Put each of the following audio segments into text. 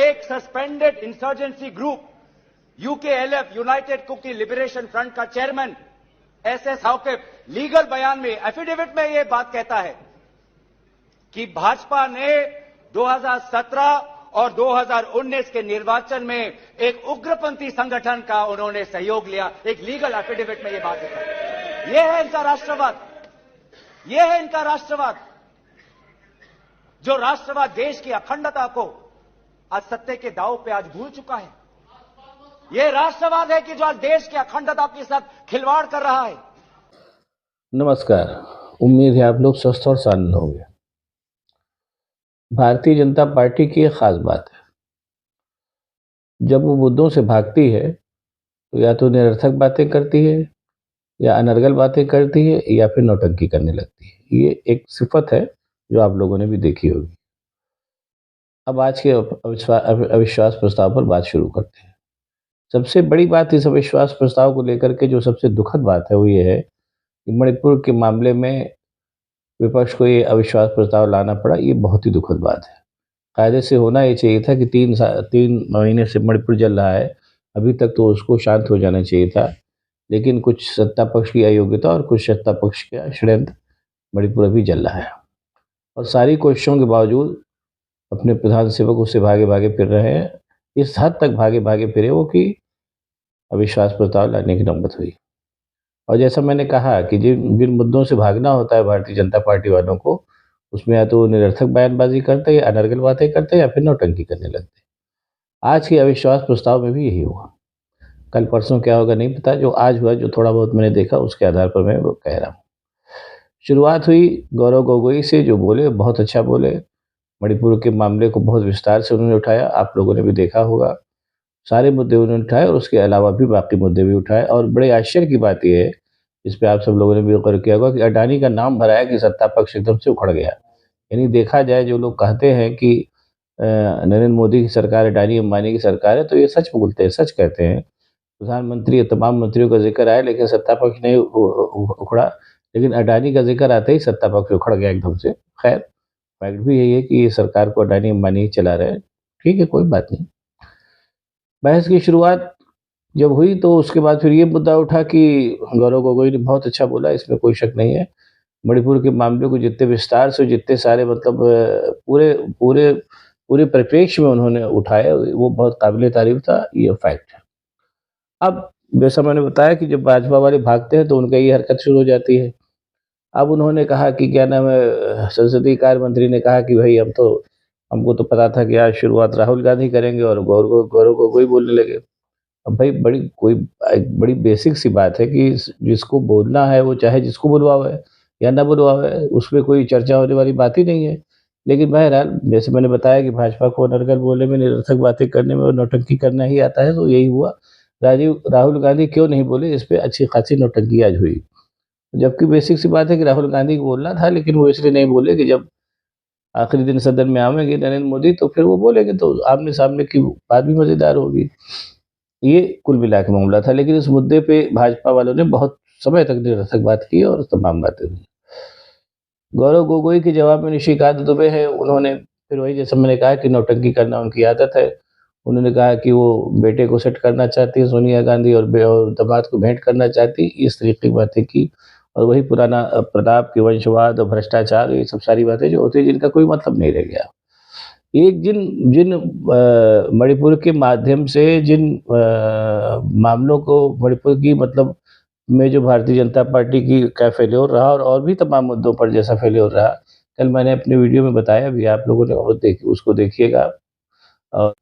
एक suspended insurgency group UKLF united Kuki liberation front का chairman SS Haokip legal बयान में एफिडेविट में यह बात कहता है कि भाजपा ने 2017 और 2019 के निर्वाचन में एक उग्रपंथी संगठन का उन्होंने सहयोग लिया। एक लीगल एफिडेविट में यह बात है। यह है इनका राष्ट्रवाद, यह है इनका राष्ट्रवाद, जो राष्ट्रवाद देश की अखंडता को आज सत्य के दांव पे आज भूल चुका है। यह राष्ट्रवाद है कि जो आज देश की अखंडता के साथ खिलवाड़ कर रहा है। नमस्कार, उम्मीद है आप लोग स्वस्थ और शांत होंगे। भारतीय जनता पार्टी की एक खास बात है, जब वो मुद्दों से भागती है तो या तो निरर्थक बातें करती है, या अनर्गल बातें करती है, या फिर नौटंकी करने लगती है। ये एक सिफत है जो आप लोगों ने भी देखी होगी। अब आज के अविश्वास प्रस्ताव पर बात शुरू करते हैं। सबसे बड़ी बात इस अविश्वास प्रस्ताव को लेकर के जो सबसे दुखद बात है वो ये है कि मणिपुर के मामले में विपक्ष को ये अविश्वास प्रस्ताव लाना पड़ा। ये बहुत ही दुखद बात है। कायदे से होना ये चाहिए था कि 3 महीने से मणिपुर जल रहा है, अभी तक तो उसको शांत हो जाना चाहिए था, लेकिन कुछ सत्ता पक्ष की अयोग्यता और कुछ सत्ता पक्ष का षड्यंत्र मणिपुर अभी जल रहा है। और सारी कोशिशों के बावजूद अपने प्रधान सेवक उससे भागे भागे फिर रहे हैं। इस हद तक भागे भागे फिरे वो कि अविश्वास प्रस्ताव लाने की नौबत हुई। और जैसा मैंने कहा कि जिन मुद्दों से भागना होता है भारतीय जनता पार्टी वालों को, उसमें या तो निरर्थक बयानबाजी करते, या अनर्गल बातें करते, या फिर नौटंकी करने लगते। आज के अविश्वास प्रस्ताव में भी यही हुआ। कल परसों क्या होगा नहीं पता, जो आज हुआ, जो थोड़ा बहुत मैंने देखा उसके आधार पर मैं वो कह रहा हूँ। शुरुआत हुई गौरव गोगोई से, जो बोले बहुत अच्छा बोले। मणिपुर के मामले को बहुत विस्तार से उन्होंने उठाया, आप लोगों ने भी देखा होगा। सारे मुद्दे उन्होंने उठाए और उसके अलावा भी बाकी मुद्दे भी उठाए। और बड़े आश्चर्य की बात यह है, इस पर आप सब लोगों ने भी गौर किया होगा कि अडानी का नाम भरा है कि सत्ता पक्ष एकदम से उखड़ गया। यानी देखा जाए, जो लोग कहते हैं कि नरेंद्र मोदी की सरकार अडानी अंबानी की सरकार है, तो ये सच बोलते हैं, सच कहते हैं। प्रधानमंत्री और तमाम मंत्रियों का जिक्र आया, लेकिन सत्ता पक्ष नहीं उखड़ा। लेकिन अडानी का जिक्र आते ही सत्ता पक्ष उखड़ गया एकदम से। खैर, फैक्ट भी यही है कि ये सरकार को अडानी अंबानी ही चला रहे हैं। ठीक है, कोई बात नहीं। बहस की शुरुआत जब हुई तो उसके बाद फिर ये मुद्दा उठा कि गौरव गोगोई ने बहुत अच्छा बोला, इसमें कोई शक नहीं है। मणिपुर के मामले को जितने विस्तार से, जितने सारे मतलब पूरे पूरे पूरे परिप्रेक्ष्य में उन्होंने उठाया, वो बहुत काबिल तारीफ था। ये फैक्ट है। अब जैसा मैंने बताया कि जब भाजपा वाले भागते हैं तो उनका ये हरकत शुरू हो जाती है। अब उन्होंने कहा कि क्या नाम है, संसदीय कार्य मंत्री ने कहा कि भाई हमको तो पता था कि आज शुरुआत राहुल गांधी करेंगे, और गौरव गोगोई बोलने लगे। अब भाई एक बड़ी बेसिक सी बात है कि जिसको बोलना है वो चाहे जिसको बुलवावे या ना बुलवावे, उसमें कोई चर्चा होने वाली बात ही नहीं है। लेकिन बहरहाल, जैसे मैंने बताया कि भाजपा को अनर्गल बोलने में, निरर्थक बातें करने में और नौटंकी करना ही आता है, तो यही हुआ। राहुल गांधी क्यों नहीं बोले, इस पर अच्छी खासी नौटंकी आज हुई। जबकि बेसिक सी बात है कि राहुल गांधी को बोलना था, लेकिन वो इसलिए नहीं बोले कि जब आखिरी दिन सदन में आवेंगे नरेंद्र मोदी तो फिर वो बोलेंगे, तो आमने सामने की बात भी मजेदार होगी। ये कुल मिला के मामला था। लेकिन इस मुद्दे पे भाजपा वालों ने बहुत समय तक निरर्थक बात की और तमाम बातें हुई। गौरव गोगोई के जवाब में निशिकांत दुबे है, उन्होंने फिर वही, जैसे मैंने कहा कि नौटंकी करना उनकी आदत है। उन्होंने कहा कि वो बेटे को सेट करना चाहती है सोनिया गांधी, और दामाद को भेंट करना चाहती, इस तरीके की बातें की। और वही पुराना प्रताप के वंशवाद और भ्रष्टाचार, ये सब सारी बातें जो होती है जिनका कोई मतलब नहीं रह गया। एक जिन मणिपुर के माध्यम से जिन मामलों को मणिपुर की मतलब में जो भारतीय जनता पार्टी की क्या फेल्योर रहा, और भी तमाम मुद्दों पर जैसा फेल्योर रहा, कल मैंने अपने वीडियो में बताया भी, आप लोगों ने उसको देखिएगा। और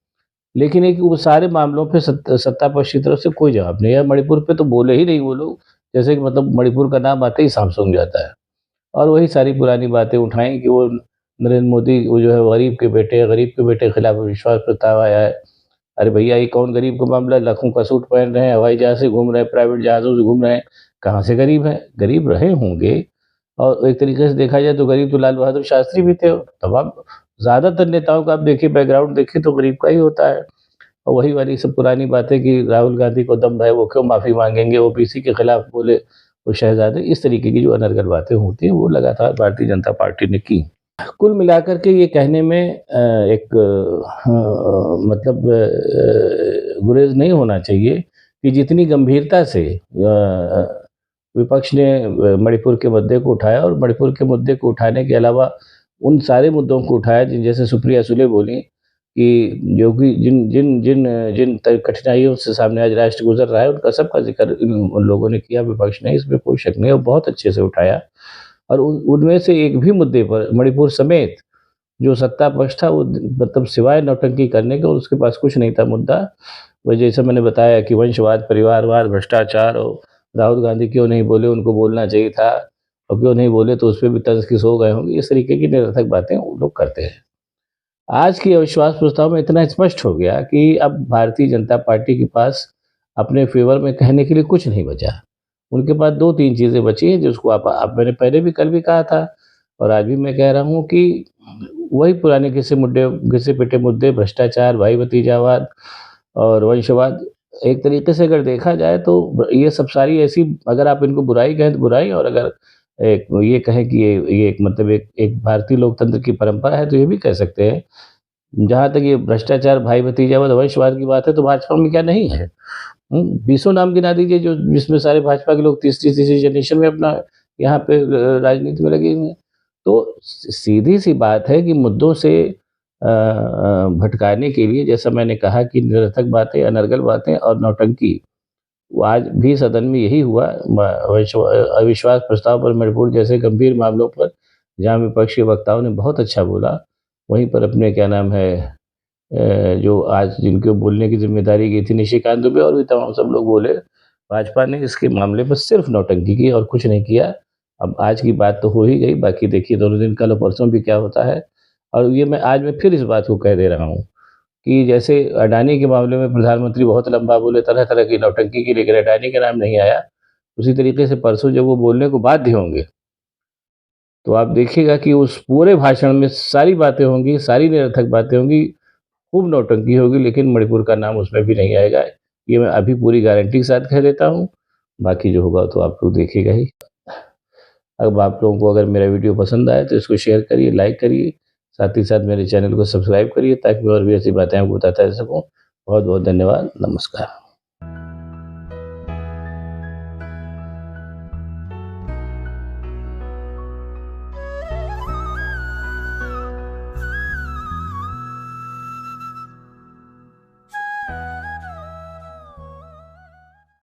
लेकिन एक वो सारे मामलों पे सत्ता पक्ष की तरफ से कोई जवाब नहीं है। मणिपुर पे तो बोले ही नहीं वो लोग, जैसे कि मतलब मणिपुर का नाम आते ही सांप सूंघ जाता है। और वही सारी पुरानी बातें उठाई कि वो नरेंद्र मोदी वो जो है गरीब के बेटे के खिलाफ विश्वास प्रस्ताव आया है। अरे भैया, ये कौन गरीब का मामला है? लाखों का सूट पहन रहे हैं, हवाई जहाज से घूम रहे हैं, प्राइवेट जहाज़ों से घूम रहे हैं, कहाँ से गरीब हैं? गरीब रहे होंगे। और एक तरीके से देखा जाए तो गरीब तो लाल बहादुर शास्त्री भी थे। तमाम ज़्यादातर नेताओं का आप देखिए, बैकग्राउंड देखिए तो गरीब का ही होता है। और वही वाली सब पुरानी बातें कि राहुल गांधी को दम है, वो क्यों माफ़ी मांगेंगे, ओबीसी के खिलाफ बोले वो शहजादे, इस तरीके की जो अनर्गल बातें होती हैं वो लगातार भारतीय जनता पार्टी ने की। कुल मिलाकर के ये कहने में एक मतलब गुरेज नहीं होना चाहिए कि जितनी गंभीरता से विपक्ष ने मणिपुर के मुद्दे को उठाया, और मणिपुर के मुद्दे को उठाने के अलावा उन सारे मुद्दों को उठाया जिन जैसे सुप्रिया सुले बोली कि जो कि जिन जिन जिन जिन कठिनाइयों से सामने आज राष्ट्र गुजर रहा है, उनका सबका जिक्र उन लोगों ने किया, विपक्ष ने, इसमें कोई शक नहीं, और बहुत अच्छे से उठाया। और उनमें से एक भी मुद्दे पर मणिपुर समेत जो सत्ता पक्ष था वो मतलब सिवाय नौटंकी करने के और उसके पास कुछ नहीं था मुद्दा। वो जैसे मैंने बताया कि वंशवाद, परिवारवाद, भ्रष्टाचार, और राहुल गांधी क्यों नहीं बोले, उनको बोलना चाहिए था, और क्यों नहीं बोले तो उस पर भी तंज किस हो गए होंगे, इस तरीके की निरर्थक बातें वो लोग करते हैं। आज के अविश्वास प्रस्ताव में इतना स्पष्ट हो गया कि अब भारतीय जनता पार्टी के पास अपने फेवर में कहने के लिए कुछ नहीं बचा। उनके पास 2-3 चीज़ें बची हैं जिसको आप मैंने पहले भी कल भी कहा था और आज भी मैं कह रहा हूँ कि वही पुराने घिसे-पिटे मुद्दे, भ्रष्टाचार, भाई भतीजावाद और वंशवाद। एक तरीके से अगर देखा जाए तो ये सब सारी ऐसी, अगर आप इनको बुराई कहें तो बुराई, और अगर एक ये कहें कि ये एक मतलब एक भारतीय लोकतंत्र की परंपरा है तो ये भी कह सकते हैं। जहाँ तक ये भ्रष्टाचार, भाई भतीजावाद, वंशवाद की बात है तो भाजपा में क्या नहीं है? बीसों नाम गिना दीजिए जो जिसमें सारे भाजपा के लोग तीसरी जनरेशन में अपना यहाँ पे राजनीति में लगे हुए हैं। तो सीधी सी बात है कि मुद्दों से भटकाने के लिए, जैसा मैंने कहा कि निरर्थक बातें, अनर्गल बातें और नौटंकी, वो आज भी सदन में यही हुआ। अविश्वास प्रस्ताव पर, मणिपुर जैसे गंभीर मामलों पर जहाँ विपक्ष के वक्ताओं ने बहुत अच्छा बोला, वहीं पर अपने क्या नाम है जो आज जिनको बोलने की ज़िम्मेदारी की थी, निशिकांत दुबे और भी तमाम सब लोग बोले। भाजपा ने इसके मामले पर सिर्फ नौटंकी की और कुछ नहीं किया। अब आज की बात तो हो ही गई, बाकी देखिए दोनों दिन, कल और परसों भी क्या होता है। और ये आज मैं फिर इस बात को कह दे रहा हूँ कि जैसे अडानी के मामले में प्रधानमंत्री बहुत लंबा बोले, तरह-तरह की नौटंकी की, लेकिन अडानी का नाम नहीं आया। उसी तरीके से परसों जब वो बोलने को बाध्य होंगे, तो आप देखिएगा कि उस पूरे भाषण में सारी बातें होंगी, सारी निरर्थक बातें होंगी, खूब नौटंकी होगी, लेकिन मणिपुर का नाम उसमें भी नहीं आएगा। ये मैं अभी पूरी गारंटी के साथ कह देता हूँ। बाकी जो होगा तो आप लोग देखिएगा ही। अब आप लोगों को अगर मेरा वीडियो पसंद आए तो इसको शेयर करिए, लाइक करिए, साथ ही साथ मेरे चैनल को सब्सक्राइब करिए ताकि और भी ऐसी बातें आपको बताता रह सकूँ। बहुत बहुत धन्यवाद। नमस्कार।